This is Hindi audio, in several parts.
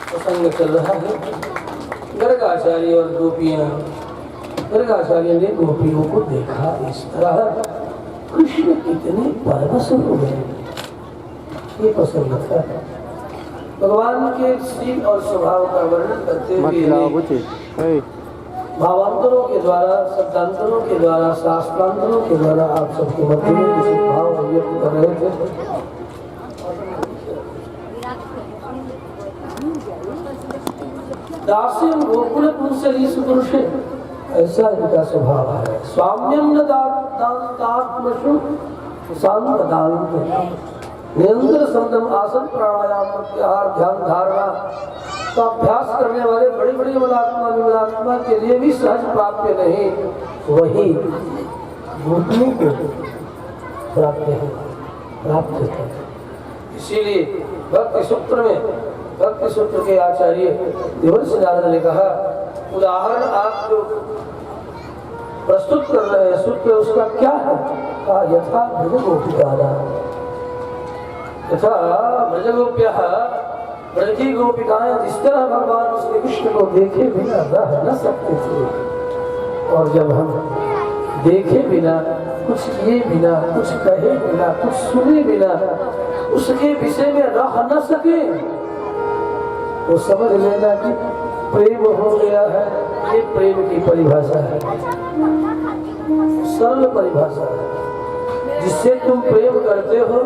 प्रसंग चल रहा है। गर्गाचार्य और गोपियां। गर्गाचार्य ने गोपियों को देखा इस तरह, कृष्ण कितने परवश हो गए। ये प्रसंग था। भगवान के श्री और स्वभाव का वर्णन करते हुए भावांतरों के द्वारा, शब्दांतरों के द्वारा, शास्त्रांतरों के द्वारा आप सबके मध्य में किसी भाव व्यक्त कर रहे थे। दास्यम गोकुल पुंसरी सुपुरुषे, ऐसा इनका स्वभाव है। स्वाम्यम न दात्मशु शांत दांत निरंतर संदम आसन प्राणायाम प्रत्याहार ध्यान धारणा का अभ्यास करने वाले बड़े बड़े विमलात्मा के लिए भी सहज प्राप्य नहीं, वही गोपियों को प्राप्त है। इसीलिए भक्ति सूत्र में, भक्ति सूत्र के आचार्य देवर्षि नारद ने कहा, उदाहरण आप जो प्रस्तुत कर रहे हैं सूत्र, उसका क्या है? कहा यथा ब्रजगोपिका, यथा ब्रजगोप्यः, ब्रज की गोपिकाएं जिस तरह भगवान श्री कृष्ण को देखे बिना रह न सकते थे, और जब हम देखे बिना, कुछ किए बिना, कुछ कहे बिना, कुछ सुने बिना उसके विषय में रह न सके, तो समझ लेना कि प्रेम हो गया है। ये प्रेम की परिभाषा है, सरल परिभाषा है। जिससे तुम प्रेम करते हो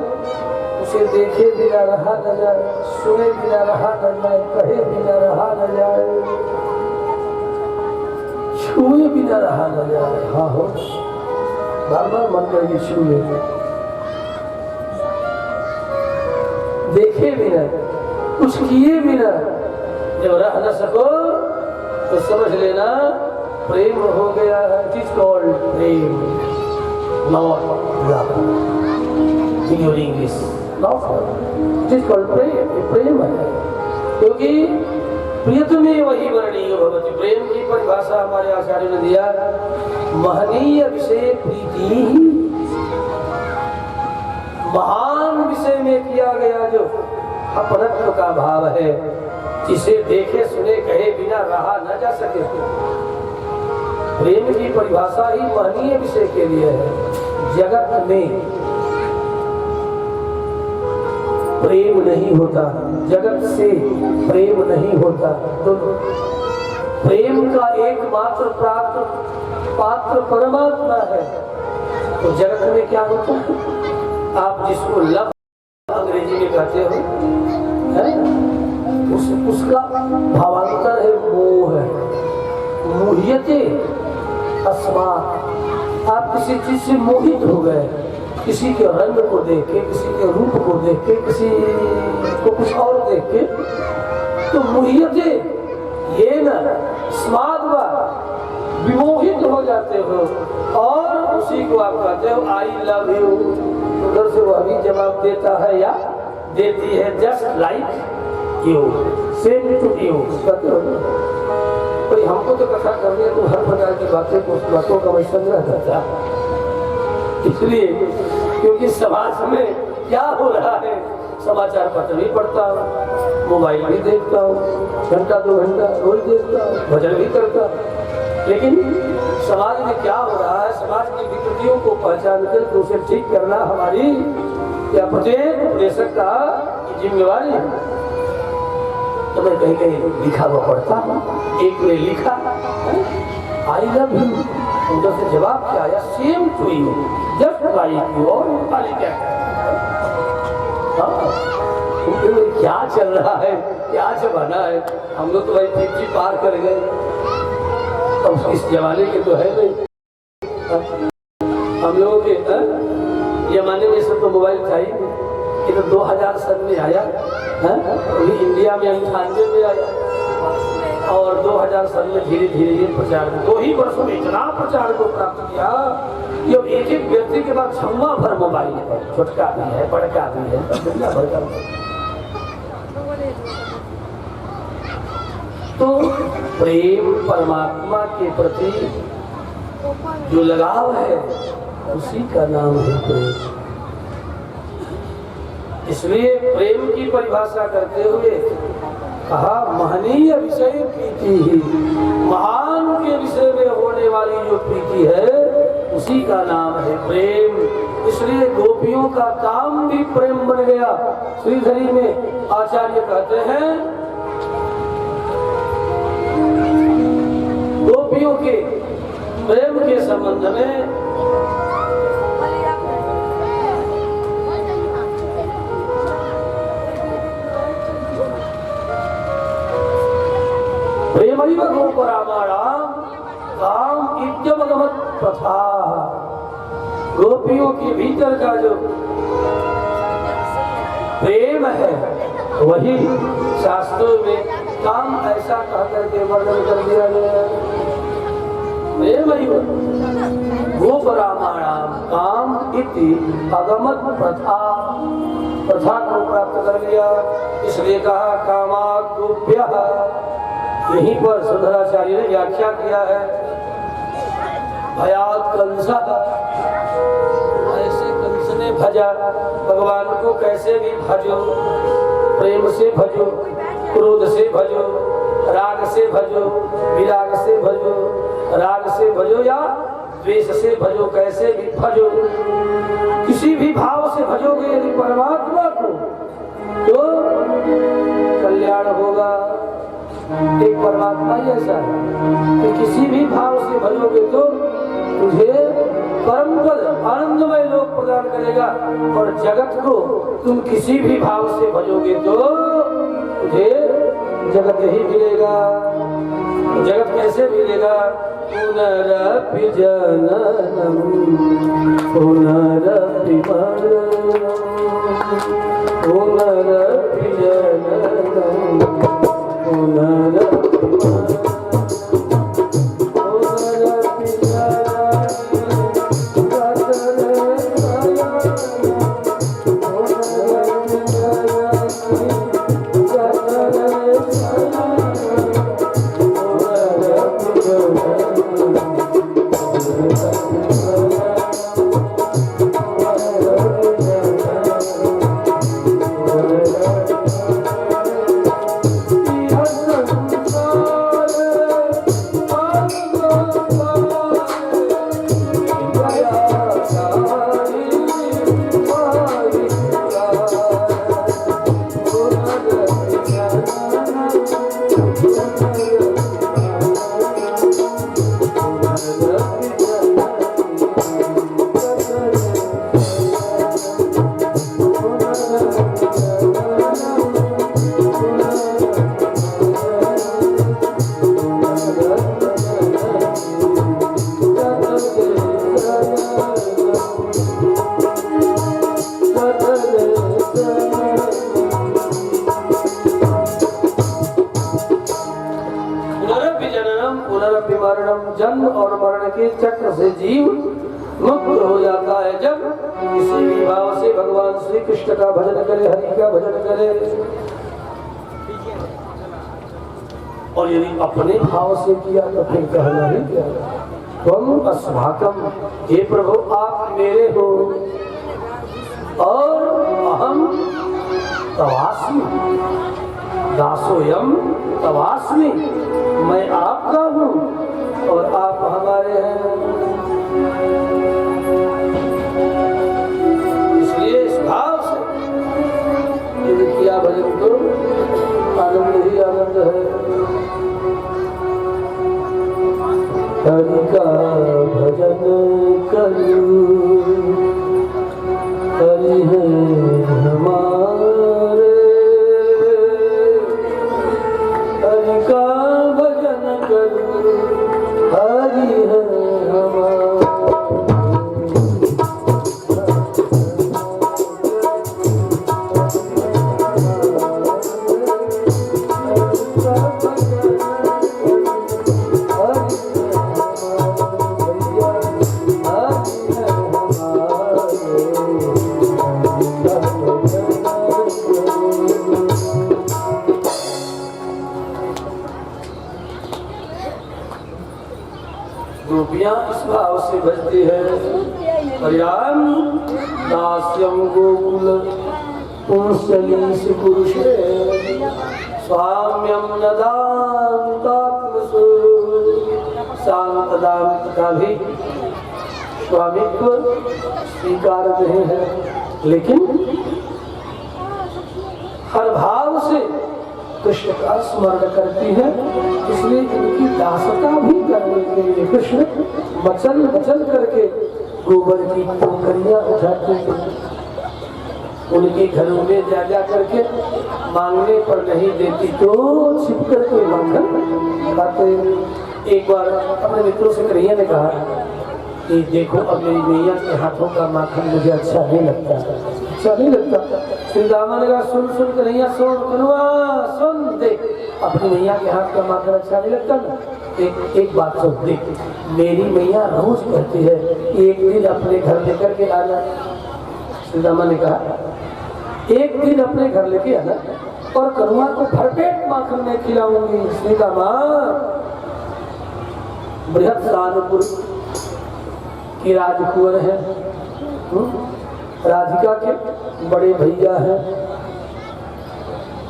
उसे देखे बिना रहा न जाए, सुने बिना रहा न जाए, कहे बिना रहा न जाए, छुए बिना रहा न जाए। हाँ हो, बार बार मन करेगी छुए, देखे बिना, कुछ किए बिना जब रह न सको तो समझ लेना प्रेम हो गया है। इट इज कॉल्ड प्रेम, not love in your English. It is called प्रेम, प्रेम है। क्योंकि प्रियतमे वही वर्णीय भवति। प्रेम की परिभाषा हमारे आचार्य ने दिया, महनीय विषय प्रीति, महान विषय में किया गया जो अपनत्व का भाव है, जिसे देखे सुने कहे बिना रहा न जा सके। प्रेम की परिभाषा ही महनीय विषय के लिए है। जगत में प्रेम नहीं होता, जगत से प्रेम नहीं होता, तो प्रेम का एकमात्र पात्र परमात्मा है। तो जगत में क्या होता है? आप जिसको लव अंग्रेजी में कहते हो, है? उसका भावांतर है मोह है। मोहियते अस्मात्, आप किसी चीज से मोहित हो गए, किसी के रंग को देख के, किसी के रूप को देख के, किसी को कुछ और देख के, तो मोहियते ये न स्माद्वा, विमोहित हो जाते हो, और उसी को आप कहते हो आई लव यू। उधर से वह भी जवाब देता है या देती है, just like you, same to you. कहते हो कोई हमको तो कथा करनी है, तो हर प्रकार की बातों का मैं संग्रह करता। इसलिए क्योंकि समाज में क्या हो रहा है, समाचार पत्र भी पढ़ता हूँ, मोबाइल भी देखता हूँ, घंटा 2 घंटा रोज देखता हूँ, भजन भी करता हूँ, लेकिन समाज में क्या हो रहा है, समाज की विकृतियों को पहचान कर उसे ठीक करना हमारी या प्रत्येक उपदेशक का जिम्मेवारी है। तो मैं कहीं कहीं लिखा हुआ पढ़ता हूँ। एक ने लिखा आई लव यू, उधर से जवाब क्या आया, same to you, just like you. और वाली क्या क्या चल रहा है, क्या जमाना है। हम लोग तो भाई 50 पार कर गए, अब इस जमाने के तो है नहीं। हम लोगों के जमाने में सब तो मोबाइल था ही, ये तो 2000 सन में आया है, इंडिया में 98 में आया, और 2000 सन में धीरे धीरे ये प्रचार, 2 ही वर्षों में इतना प्रचार को प्राप्त किया कि अब एक एक व्यक्ति के बाद 6वां भर मोबाइल है, छोटका भी है, बड़का भी है, दुनिया भर का। तो प्रेम परमात्मा के प्रति जो लगाव है, उसी का नाम है प्रेम। इसलिए प्रेम की परिभाषा करते हुए कहा महनीय विषय प्रीति ही, महान के विषय में होने वाली जो प्रीति है उसी का नाम है प्रेम। इसलिए गोपियों का काम भी प्रेम बन गया। श्रीधरी में आचार्य कहते हैं गोपियों के प्रेम के संबंध में प्रेमैव गोपरामाणां काम इत्यवगमत् प्रथा। गोपियों के भीतर का जो प्रेम है वही शास्त्रों में काम ऐसा कहकर के वर्णन कर दिया गया है। प्रेमैव गोपरामाणां काम इति अगमत् प्रथा, प्रथा को प्राप्त कर लिया। इसलिए कहा कामात् गोप्यः। यहीं पर सुंदराचार्य ने व्याख्या किया है भयात् कंसः, ऐसे कंस ने भजा भगवान को, कैसे भी भजो, प्रेम से भजो, क्रोध से भजो, राग से भजो, विराग से भजो, राग से भजो या द्वेष से भजो, कैसे भी भजो, किसी भी भाव से भजोगे यदि परमात्मा को तो कल्याण होगा। एक परमात्मा ही ऐसा है कि किसी भी भाव से भजोगे तो तुझे परम पद आनंदमय लोक प्रदान करेगा, और जगत को तुम किसी भी भाव से भजोगे तो तुझे जगत ही मिलेगा। जगत कैसे मिलेगा? पुनरपि जननम पुनरपि मरणम पुनरपि जननम पुनरपि मरणम पुनरपि जन्म और मरण के चक्र से जीव मुक्त हो जाता है जब किसी भी भाव से भगवान श्री कृष्ण का भजन करे, हरि का भजन करे। और यदि अपने भाव से किया तो फिर कहना ही क्या, तुम अस्माकम, हे प्रभु आप मेरे हो और अहम तवास्मि, दासोयम तवास्मि, मैं आपका हूँ और आप हमारे हैं। इसलिए इस भाव से यदि किया भजन तो आनंद ही आनंद है। हरि का भजन करूं, हरि है हमारे, हरि का भजन करूं, हरि है हमारे। गोपियां इस भाव से बजती है, हरियाम दास्यम गोकुल पुंसलीस पुरुषे स्वाम्यम नदान्तात्मसु शांतदांत का भी स्वामित्व स्वीकार नहीं है, लेकिन हर भाव से कृष्ण का स्मरण करती है, इसलिए इनकी दासता भी करने के लिए कृष्ण मचल मचल करके गोबर की टोकरियां उठाते हैं, उनके घरों में जा जा करके मांगने पर नहीं देती तो छिप करके मांगन खाते। एक बार अपने मित्रों से कन्हैया ने कहा कि देखो अब मेरी मैया के हाथों का माखन मुझे अच्छा नहीं लगता, अच्छा नहीं लगता। श्री दामा ने कहा सुन सुन कन्हैया सुन, कनुआ सुन, देख अपनी मैया के हाथ का माखन अच्छा नहीं लगता ना, एक बात सुन, देख मेरी मैया रोज कहती है एक दिन अपने घर लेकर के आना। श्री दामा ने कहा एक दिन अपने घर लेके आना और कनुआ को भरपेट माखन में खिलाऊंगी। श्री दामा बृहत्सानपुर की राजकुंवर है, राधिका के बड़े भैया हैं,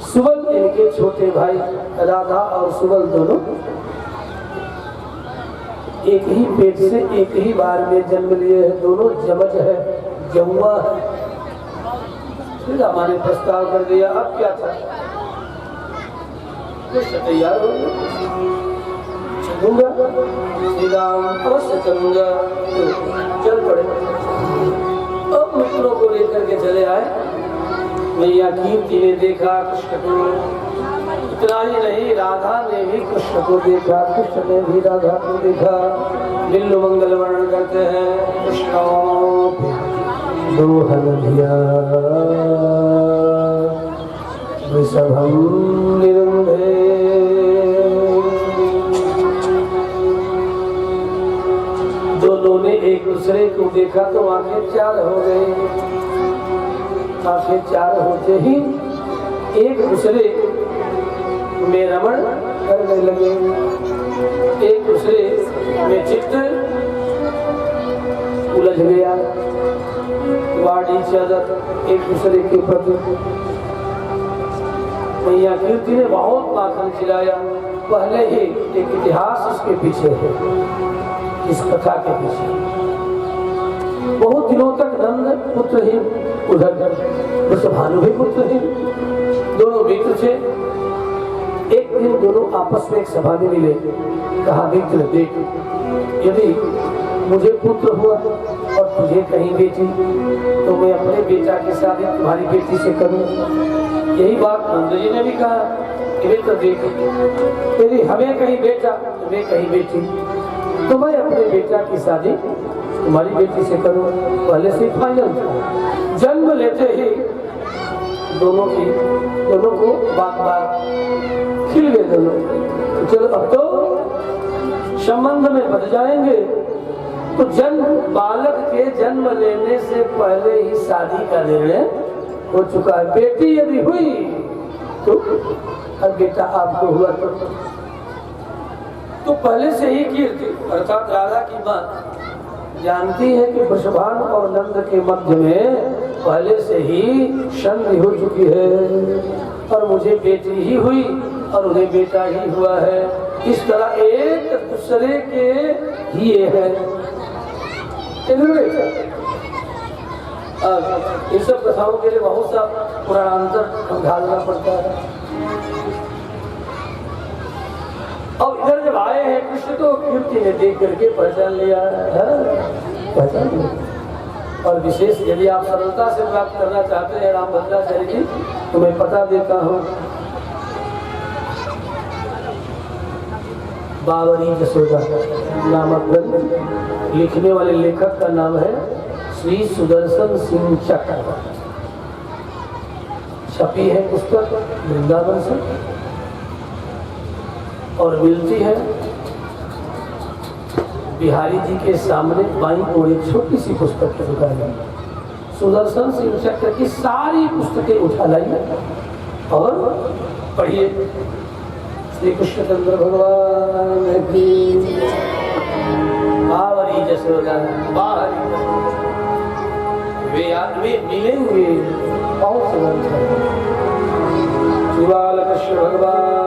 सुबल इनके छोटे भाई, राधा और सुबल दोनों एक ही पेट से एक ही बार में जन्म लिए हैं, दोनों जमज है, जमुआ है। फिर हमारे प्रस्ताव कर दिया, अब क्या था, तैयार हो चलूंगा, श्री राम अवश्य चलूंगा, चल पड़े। अब मित्रों को लेकर के चले आए। मैया कीर्ति ने देखा कृष्ण को, इतना ही नहीं राधा ने भी कृष्ण को देखा, कृष्ण ने भी राधा को देखा। बिल्लु मंगल वर्णन करते हैं कृष्ण दोहन धिया वृषभं निरुंधे। दोनों ने एक दूसरे को देखा तो आंखें चार हो गई। आंखें चार होते ही एक दूसरे में रमण करने लगे, एक दूसरे में चित्त उलझ गया, वाड़ी चादर एक दूसरे के प्रति। मैया कीर्ति ने बहुत माखन खिलाया। पहले ही एक इतिहास इसके पीछे है, इस कथा के पीछे। बहुत दिनों तक नंद पुत्रहीन, उधर वृषभानु भी पुत्रहीन, दोनों मित्र थे। एक दिन दोनों आपस में एक सभा में मिले, कहा मित्र देख, यदि मुझे पुत्र हुआ और तुझे कहीं बेटी तो मैं अपने बेटा की शादी तुम्हारी बेटी से करूं। यही बात नंद जी ने भी कहा कि मित्र देख, यदि हमें कहीं बेटा तुम्हें कहीं बेटी तो मैं अपने बेटा की शादी तुम्हारी बेटी से करूं। पहले से फाइनल था। जन्म लेते ही दोनों को बात खिल गए दोनों। चलो अब तो संबंध में बच जाएंगे। तो जन्म बालक के जन्म लेने से पहले ही शादी का निर्णय हो चुका है। बेटी यदि हुई तो अब बेटा आपको हुआ तो पहले से ही कीर्ति अर्थात राधा की मां जानती है कि वृषभानु और नंद के मध्य में पहले से ही संधि हो चुकी है और मुझे बेटी ही हुई और उन्हें बेटा ही हुआ है। इस तरह एक दूसरे के ही है। इन सब कथाओं के लिए बहुत सा पुराणांतर ढालना पड़ता है। अब इधर जब आए हैं कृष्ण तो कीर्ति ने देख करके पहचान लिया है, पहचान लिया। और विशेष यदि आप सरलता से प्राप्त करना चाहते हैं राम भद्राचार्य जी तो मैं पता देता हूँ। बावरी जसोदा नामक ग्रंथ लिखने वाले लेखक का नाम है श्री सुदर्शन सिंह चक्र। छपी है पुस्तक वृंदावन से और मिलती है बिहारी जी के सामने बाईं ओर एक छोटी सी पुस्तक की दुकान है। सुदर्शन सिंह चक्र की सारी पुस्तकें उठा लाइए और पढ़िए। श्री कृष्णचंद्र भगवान की बावरी जसोदा, बाहरी वे आदमी मिलेंगे पाँव से वंदन करते हैं। श्री बालकृष्ण भगवान